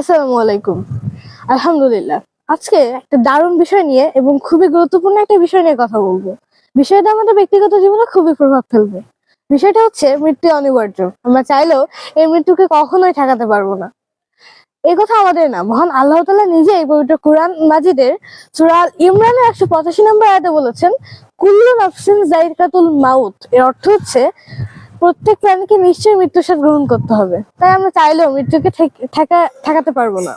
আসসালামু আলাইকুম। আলহামদুলিল্লাহ, আজকে একটা দারুণ বিষয় নিয়ে এবং খুবই গুরুত্বপূর্ণ একটা বিষয় নিয়ে কথা বলবো। বিষয়টা আমাদের ব্যক্তিগত জীবনে খুবই প্রভাব ফেলবে। বিষয়টা হচ্ছে মৃত্যু অনিবার্য। আমরা চাইলেও এই মৃত্যুকে কখনোই ঠেকাতে পারবো না। এই কথা আমাদের না, মহান আল্লাহ তাআলা নিজে এই পবিত্র কুরআন মাজিদের সূরা আল ইমরানের 185 নম্বর আয়াতে বলেছেন, কুল্লু নাফসিন যায়কাতুল মাউত। এর অর্থ হচ্ছে প্রত্যেক প্রাণীকে নিশ্চয়ই মৃত্যুর স্বাদ গ্রহণ করতে হবে। তাই আমরা চাইলেও মৃত্যুকে ঠেকাতে পারবো না।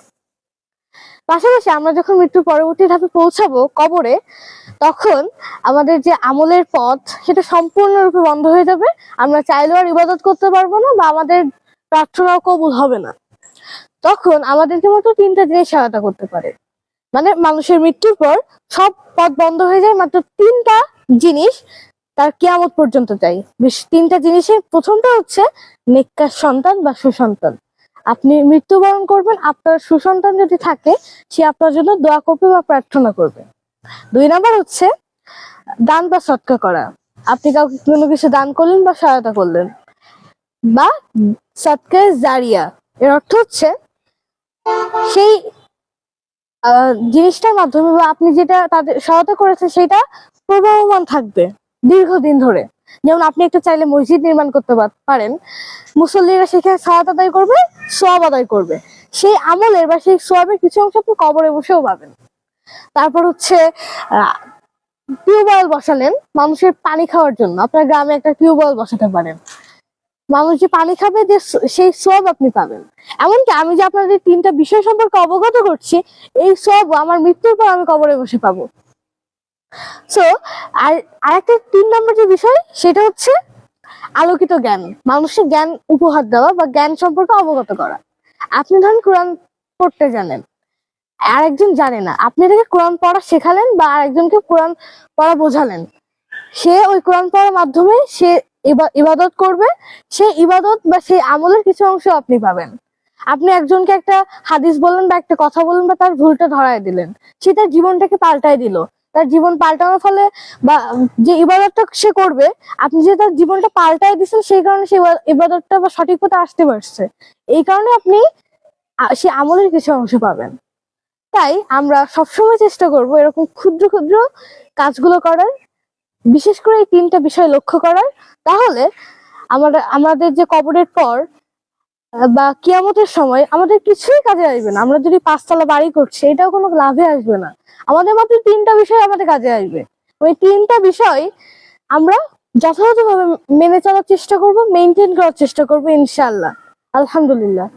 পাশাপাশি আমরা যখন মৃত্যুর পরবর্তী ধাপে পৌঁছাবো কবরে, তখন আমাদের যে আমলের পথ সেটা সম্পূর্ণরূপে বন্ধ হয়ে যাবে। আমরা চাইলেও আর ইবাদত করতে পারবো না বা আমাদের প্রার্থনাও কবুল হবে না। তখন আমাদেরকে মাত্র তিনটা জিনিস সহায়তা করতে পারে। মানে মানুষের মৃত্যুর পর সব পথ বন্ধ হয়ে যায়, মাত্র তিনটা জিনিস তার কিয়ামত পর্যন্ত চাই। তিনটা জিনিসের প্রথমটা হচ্ছে নেককার সন্তান বা সুসন্তান। আপনি মৃত্যুবরণ করবেন, আপনার সুসন্তান যদি থাকে সে আপনার জন্য দোয়া করবে বা প্রার্থনা করবে। 2 নাম্বার হচ্ছে দান বা সদকা করা। আপনি কাউকে কোনো কিছু দান করলেন বা সহায়তা করলেন, বা সদকায়ে জারিয়া। এর অর্থ হচ্ছে সেই জিনিসটার মাধ্যমে বা আপনি যেটা তাদের সহায়তা করেছেন সেটা প্রবহমান থাকবে দীর্ঘদিন ধরে। যেমন আপনি একটা চাইলে মসজিদ নির্মাণ করতে পারেন, মুসল্লিরা সেখানে সালাত আদায় করবে, সওয়াব আদায় করবে, সেই আমলের বা সেই সওয়াবের কিছু অংশ আপনি কবরে বসেও পাবেন। তারপর হচ্ছে টিউবওয়েল বসালেন মানুষের পানি খাওয়ার জন্য, আপনার গ্রামে একটা টিউবওয়েল বসাতে পারেন, মানুষ যে পানি খাবে যে সেই সওয়াব আপনি পাবেন। এমনকি আমি যে আপনাদের তিনটা বিষয় সম্পর্কে অবগত করছি, এই সওয়াব আমার মৃত্যুর পর আমি কবরে বসে পাবো। সো আরেকটা 3 নম্বর যে বিষয় সেটা হচ্ছে আলোকিত জ্ঞান, মানুষের জ্ঞান উপহার দেওয়া বা জ্ঞান সম্পর্কে অবগত করা। আপনি ধরেন কোরআন পড়তে জানেন, আরেকজন জানে না, আপনি তাকে কোরআন পড়া শেখালেন বা আরেকজনকে কোরআন পড়া বোঝালেন, সে ওই কোরআন পড়ার মাধ্যমে সে ইবাদত করবে, সেই ইবাদত বা সেই আমলের কিছু অংশ আপনি পাবেন। আপনি একজনকে একটা হাদিস বললেন বা একটা কথা বললেন বা তার ভুলটা ধরায় দিলেন, সে তার জীবনটাকে পাল্টায় দিল। তার জীবন পাল্টানোর ফলে বা যে ইবাদতটা সে করবে, আপনি যে তার জীবনটা পাল্টায় দিচ্ছেন সেই কারণে সে ইবাদতটা বা সঠিক পথে আসতে পারছে, এই কারণে আপনি সে আমলের কিছু অংশ পাবেন। তাই আমরা সবসময় চেষ্টা করব এরকম ক্ষুদ্র ক্ষুদ্র কাজগুলো করার, বিশেষ করে এই 3টা বিষয় লক্ষ্য করার। তাহলে আমাদের যে কবরের পর বা কিয়ামতের সময় আমাদের কিছুই কাজে আসবে না। আমরা যদি 5 তলা বাড়ি করছি, এটাও কোনো লাভে আসবে না। আমাদের মাত্র 3টা বিষয় আমাদের কাজে আসবে। ওই 3টা বিষয় আমরা যথাযথভাবে মেনে চলার চেষ্টা করব, মেনটেন করার চেষ্টা করবো ইনশাআল্লাহ। আলহামদুলিল্লাহ।